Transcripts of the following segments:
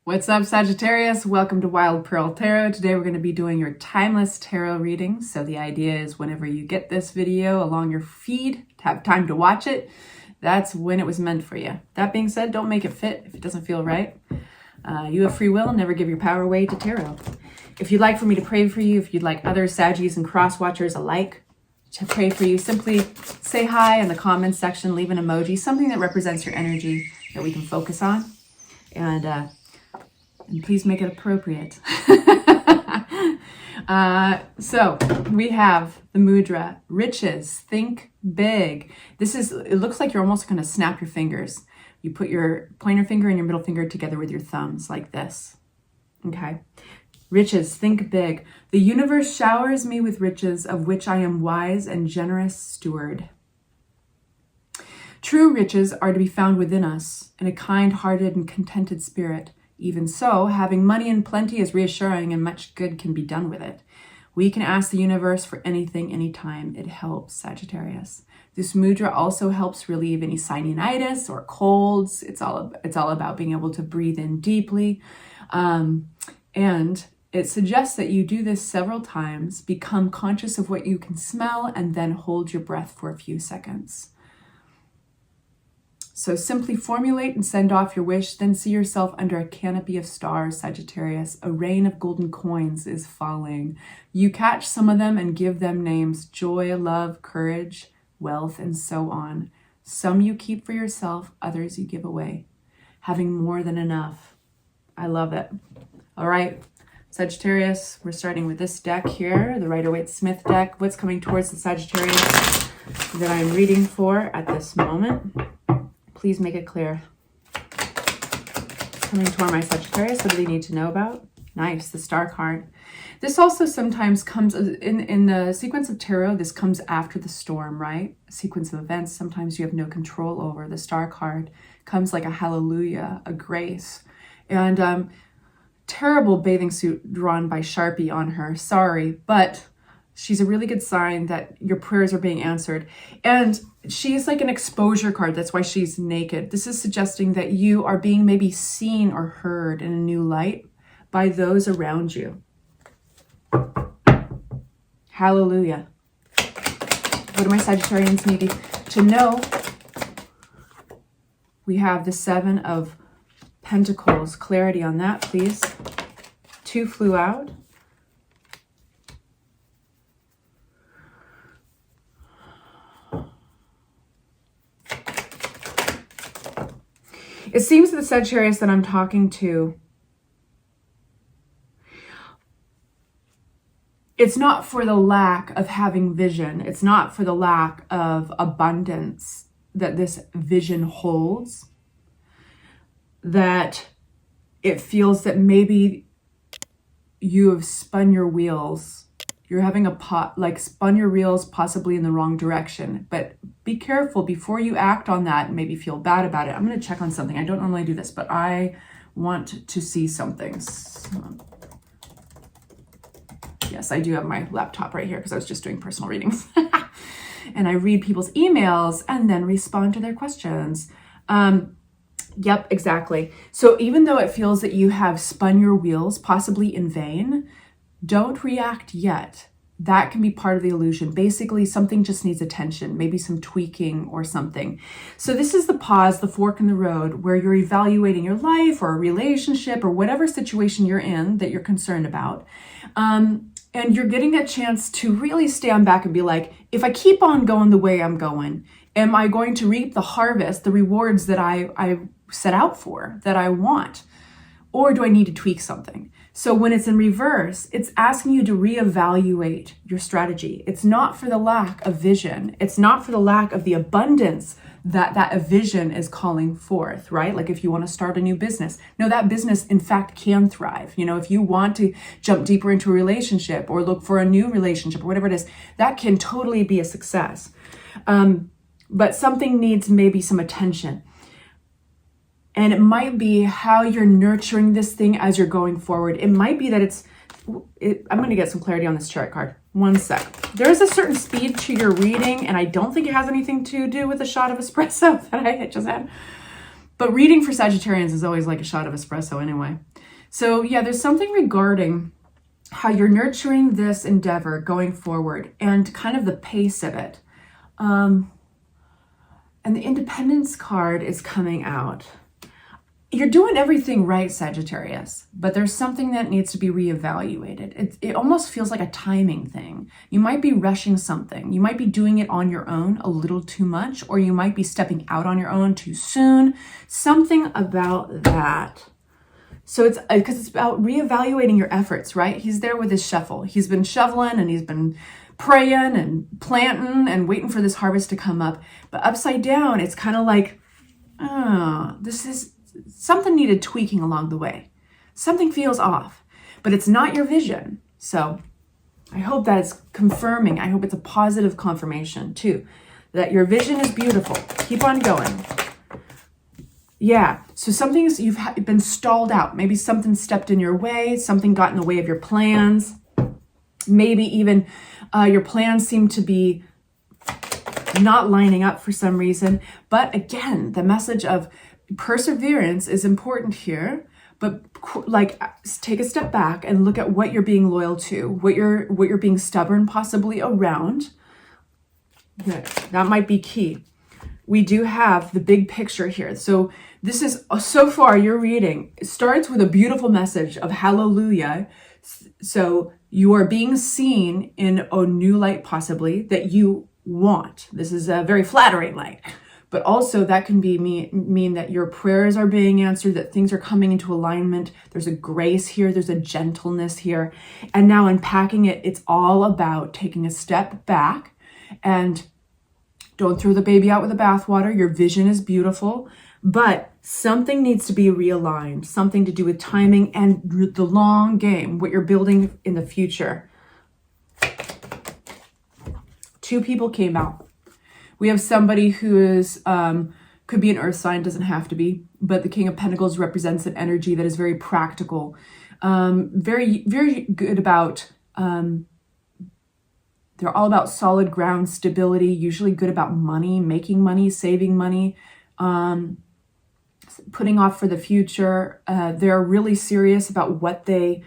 What's up, Sagittarius? Welcome to Wild Pearl Tarot. Today we're going to be doing your timeless tarot reading. So the idea is whenever you get this video along your feed, to have time to watch it, that's when it was meant for you. That being said, don't make it fit if it doesn't feel right. You have free will, never give your power away to tarot. If you'd like for me to pray for you, if you'd like other Saggies and cross watchers alike to pray for you, simply say hi in the comments section, leave an emoji, something that represents your energy that we can focus on. And please make it appropriate. So we have the mudra, riches, think big. It looks like you're almost going to snap your fingers. You put your pointer finger and your middle finger together with your thumbs like this. Okay. Riches, think big. The universe showers me with riches of which I am wise and generous steward. True riches are to be found within us in a kind-hearted and contented spirit. Even so, having money in plenty is reassuring and much good can be done with it. We can ask the universe for anything, anytime. It helps, Sagittarius. This mudra also helps relieve any sinusitis or colds. It's all about being able to breathe in deeply. And it suggests that you do this several times, become conscious of what you can smell, and then hold your breath for a few seconds. So simply formulate and send off your wish, then see yourself under a canopy of stars, Sagittarius. A rain of golden coins is falling. You catch some of them and give them names: joy, love, courage, wealth, and so on. Some you keep for yourself, others you give away. Having more than enough. I love it. All right, Sagittarius, we're starting with this deck here, the Rider-Waite-Smith deck. What's coming towards the Sagittarius that I'm reading for at this moment? Please make it clear. Coming toward my Sagittarius, what do they need to know about? Nice, the Star card. This also sometimes comes in the sequence of tarot. This comes after the storm, right? A sequence of events sometimes you have no control over. The Star card comes like a hallelujah, a grace. And terrible bathing suit drawn by Sharpie on her. Sorry, but she's a really good sign that your prayers are being answered. And she's like an exposure card. That's why she's naked. This is suggesting that you are being maybe seen or heard in a new light by those around you. Hallelujah. What do my Sagittarians need to know? We have the Seven of Pentacles. Clarity on that, please. 2 flew out. It seems that the Sagittarius that I'm talking to, it's not for the lack of having vision. It's not for the lack of abundance that this vision holds. That it feels that maybe you have spun your wheels. You're having spun your wheels possibly in the wrong direction. But be careful before you act on that and maybe feel bad about it. I'm going to check on something. I don't normally do this, but I want to see something. Yes, I do have my laptop right here because I was just doing personal readings. And I read people's emails and then respond to their questions. Yep, exactly. So even though it feels that you have spun your wheels, possibly in vain, don't react yet. That can be part of the illusion. Basically, something just needs attention, maybe some tweaking or something. So this is the pause, the fork in the road, where you're evaluating your life or a relationship or whatever situation you're in that you're concerned about. And you're getting a chance to really stand back and be like, if I keep on going the way I'm going, am I going to reap the harvest, the rewards that I set out for, that I want? Or do I need to tweak something? So when it's in reverse, it's asking you to reevaluate your strategy. It's not for the lack of vision. It's not for the lack of the abundance that a vision is calling forth, right? Like if you want to start a new business. No, that business, in fact, can thrive. You know, if you want to jump deeper into a relationship or look for a new relationship or whatever it is, that can totally be a success. But something needs maybe some attention. And it might be how you're nurturing this thing as you're going forward. It might be that I'm going to get some clarity on this chart card. One sec. There is a certain speed to your reading, and I don't think it has anything to do with the shot of espresso that I just had. But reading for Sagittarians is always like a shot of espresso anyway. So yeah, there's something regarding how you're nurturing this endeavor going forward and kind of the pace of it. And the Independence card is coming out. You're doing everything right, Sagittarius, but there's something that needs to be reevaluated. It almost feels like a timing thing. You might be rushing something. You might be doing it on your own a little too much, or you might be stepping out on your own too soon. Something about that. So it's because it's about reevaluating your efforts, right? He's there with his shovel. He's been shoveling and he's been praying and planting and waiting for this harvest to come up. But upside down, it's kind of like, oh, this is something needed tweaking along the way. Something feels off, but it's not your vision. So I hope that it's confirming. I hope it's a positive confirmation too, that your vision is beautiful. Keep on going. Yeah, so something's, you've been stalled out. Maybe something stepped in your way. Something got in the way of your plans. Maybe even your plans seem to be not lining up for some reason. But again, the message of perseverance is important here, but like take a step back and look at what you're being loyal to, what you're being stubborn possibly around. Good. That might be key. We do have the big picture here. So this is, so far your reading starts with a beautiful message of hallelujah. So you are being seen in a new light possibly that you want. This is a very flattering light. But also that can be mean that your prayers are being answered, that things are coming into alignment. There's a grace here. There's a gentleness here. And now unpacking it, it's all about taking a step back and don't throw the baby out with the bathwater. Your vision is beautiful, but something needs to be realigned, something to do with timing and the long game, what you're building in the future. Two people came out. We have somebody who is, could be an earth sign, doesn't have to be, but the King of Pentacles represents an energy that is very practical, very, very good about, they're all about solid ground stability, usually good about money, making money, saving money, putting off for the future. They're really serious about what they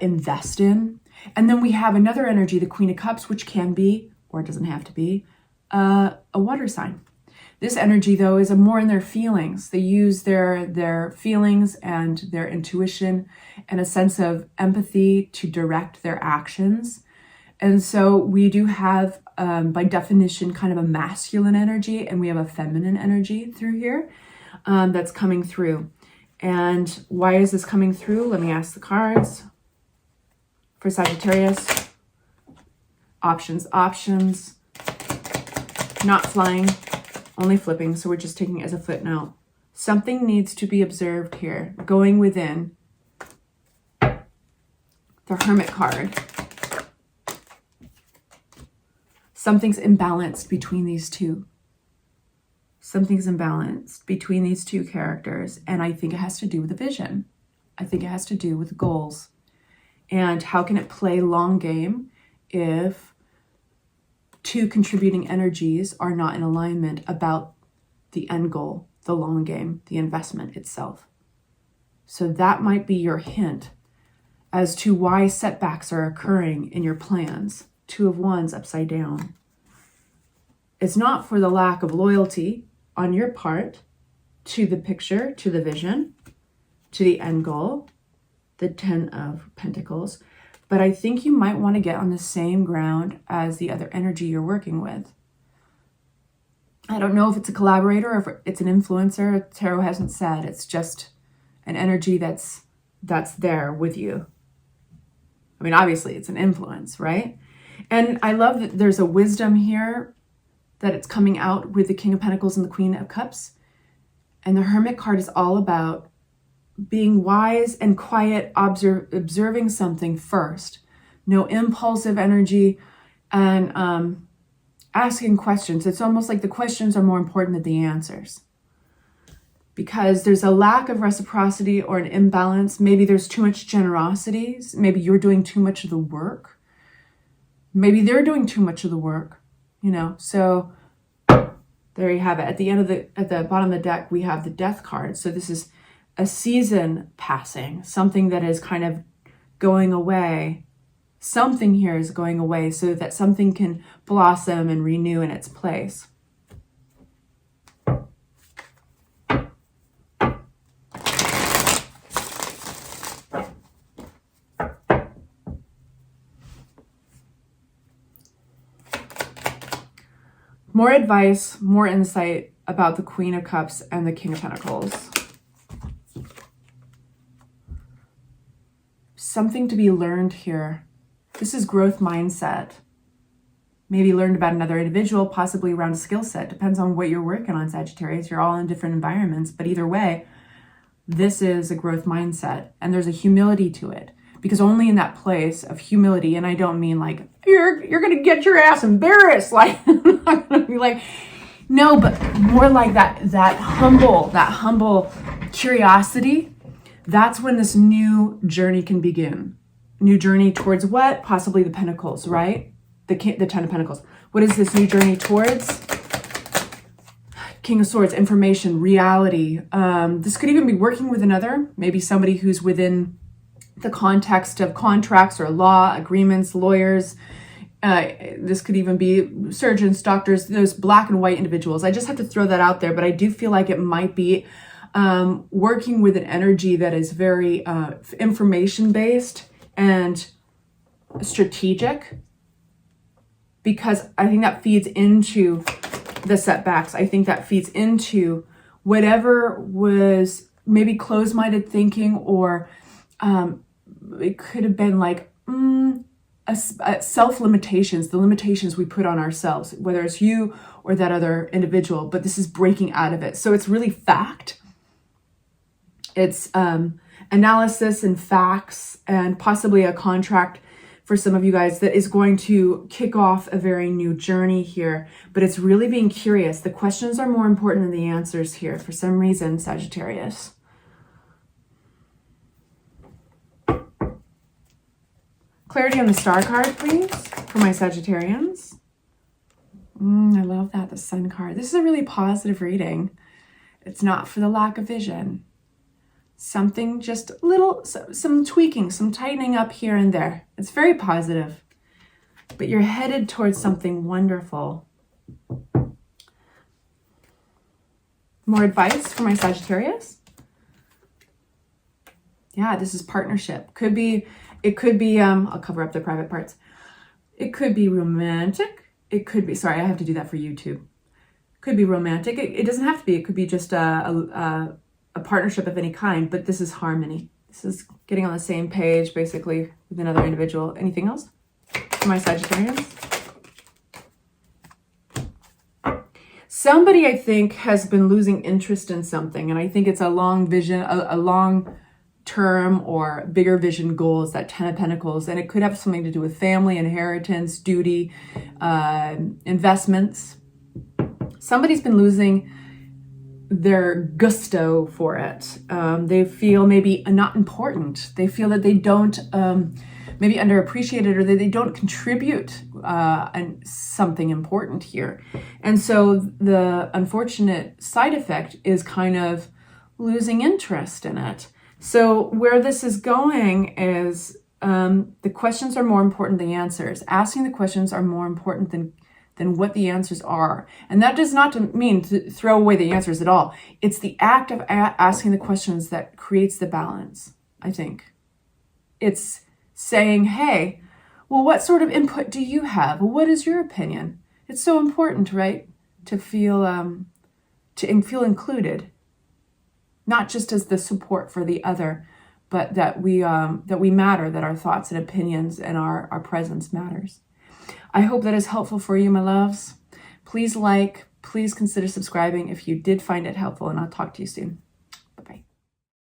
invest in. And then we have another energy, the Queen of Cups, which can be, or it doesn't have to be, a water sign. This energy, though, is more in their feelings. They use their feelings and their intuition and a sense of empathy to direct their actions. And so we do have, by definition, kind of a masculine energy, and we have a feminine energy through here that's coming through. And why is this coming through? Let me ask the cards. For Sagittarius, options, not flying, only flipping. So we're just taking it as a footnote. Something needs to be observed here, going within. The Hermit card. Something's imbalanced between these two. Something's imbalanced between these two characters. And I think it has to do with the vision. I think it has to do with goals. And how can it play long game if two contributing energies are not in alignment about the end goal, the long game, the investment itself? So that might be your hint as to why setbacks are occurring in your plans. Two of Wands upside down. It's not for the lack of loyalty on your part to the picture, to the vision, to the end goal, the Ten of Pentacles. But I think you might want to get on the same ground as the other energy you're working with. I don't know if it's a collaborator or if it's an influencer. Tarot hasn't said. It's just an energy that's there with you. I mean, obviously it's an influence, right? And I love that there's a wisdom here that it's coming out with the King of Pentacles and the Queen of Cups. And the Hermit card is all about being wise and quiet, observing something first. No impulsive energy and asking questions. It's almost like the questions are more important than the answers. Because there's a lack of reciprocity or an imbalance. Maybe there's too much generosity. Maybe you're doing too much of the work. Maybe they're doing too much of the work, you know. So there you have it. At the bottom of the deck, we have the Death card. So this is a season passing, something that is kind of going away. Something here is going away so that something can blossom and renew in its place. More advice, more insight about the Queen of Cups and the King of Pentacles. Something to be learned here. This is growth mindset. Maybe learned about another individual, possibly around a skill set. Depends on what you're working on, Sagittarius. You're all in different environments, but either way, this is a growth mindset, and there's a humility to it. Because only in that place of humility, and I don't mean like, you're going to get your ass embarrassed. Like, I'm not going to be like, no, but more like that humble curiosity. That's when this new journey can begin. New journey towards what? Possibly the Pentacles, right? The Ten of Pentacles. What is this new journey towards? King of Swords, information, reality. This could even be working with another, maybe somebody who's within the context of contracts or law, agreements, lawyers. This could even be surgeons, doctors, those black and white individuals. I just have to throw that out there, but I do feel like it might be working with an energy that is very information-based and strategic, because I think that feeds into the setbacks. I think that feeds into whatever was maybe closed-minded thinking, or it could have been like self-limitations, the limitations we put on ourselves, whether it's you or that other individual, but this is breaking out of it. So it's really fact. It's analysis and facts, and possibly a contract for some of you guys that is going to kick off a very new journey here. But it's really being curious. The questions are more important than the answers here for some reason, Sagittarius. Clarity on the Star card, please, for my Sagittarians. I love that, the Sun card. This is a really positive reading. It's not for the lack of vision. Something just little, some tweaking, some tightening up here and there. It's very positive, but you're headed towards something wonderful. More advice for my Sagittarius? Yeah, this is partnership. It could be, I'll cover up the private parts. It could be romantic. It could be, sorry, I have to do that for YouTube. Could be romantic. It doesn't have to be. It could be just a partnership of any kind, but this is harmony. This is getting on the same page, basically, with another individual. Anything else for my Sagittarians? Somebody, I think, has been losing interest in something, and I think it's a long vision, a long term or bigger vision goals, that Ten of Pentacles, and it could have something to do with family, inheritance, duty, investments. Somebody's been losing their gusto for it. They feel maybe not important. They feel that they don't maybe underappreciated, or that they don't contribute something important here. And so the unfortunate side effect is kind of losing interest in it. So where this is going is the questions are more important than the answers. Asking the questions are more important than what the answers are. And that does not mean to throw away the answers at all. It's the act of asking the questions that creates the balance, I think. It's saying, hey, well, what sort of input do you have? Well, what is your opinion? It's so important, right? To feel feel included, not just as the support for the other, but that we matter, that our thoughts and opinions and our presence matters. I hope that is helpful for you, my loves. Please consider subscribing if you did find it helpful, and I'll talk to you soon.